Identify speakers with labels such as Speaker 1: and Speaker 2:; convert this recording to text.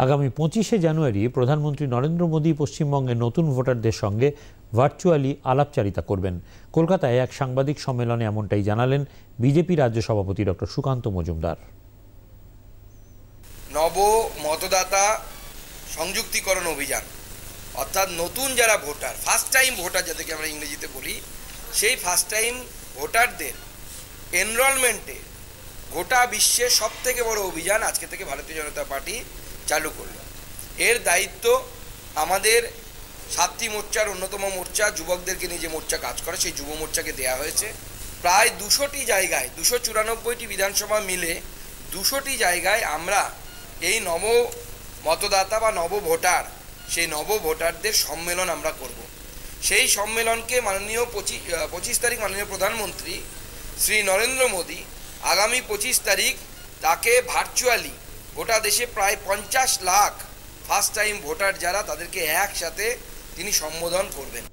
Speaker 1: আগামী 25শে জানুয়ারি প্রধানমন্ত্রী নরেন্দ্র মোদী পশ্চিমবঙ্গের নতুন ভোটারদের সঙ্গে ভার্চুয়ালি আলাপচারিতা করবেন। কলকাতায় এক সাংবাদিক সম্মেলনে এমনটাই জানালেন বিজেপি রাজ্য সভাপতি ডক্টর সুকান্ত মজুমদার।
Speaker 2: নব মতদাতা সংযুক্তিকরণ অভিযান, অর্থাৎ নতুন যারা ভোটার, ফার্স্ট টাইম ভোটার যাদেরকে আমরা ইংরেজিতে বলি, সেই ফার্স্ট টাইম ভোটারদের এনরোলমেন্টে গোটা বিশ্বের সবথেকে বড় অভিযান আজকে থেকে ভারতীয় জনতা পার্টি চালু করল। এর দায়িত্ব আমাদের 7টি মোর্চার অন্যতম মোর্চা, যুবকদেরকে নিয়ে যে মোর্চা কাজ করে সেই যুব মোর্চাকে দেয়া হয়েছে। প্রায় 200টি জায়গায়, 294টি বিধানসভা মিলে 200টি জায়গায় আমরা এই নব মতদাতা বা নব ভোটার, সেই নব ভোটারদের সম্মেলন আমরা করব। সেই সম্মেলনকে মাননীয় 25 তারিখ মাননীয় প্রধানমন্ত্রী শ্রী নরেন্দ্র মোদী আগামী 25 তারিখ তাকে ভার্চুয়ালি গোটা দেশে প্রায় 50 লাখ ফার্স্ট টাইম ভোটার যারা, তাদেরকে একসাথে তিনি সম্বোধন করবেন।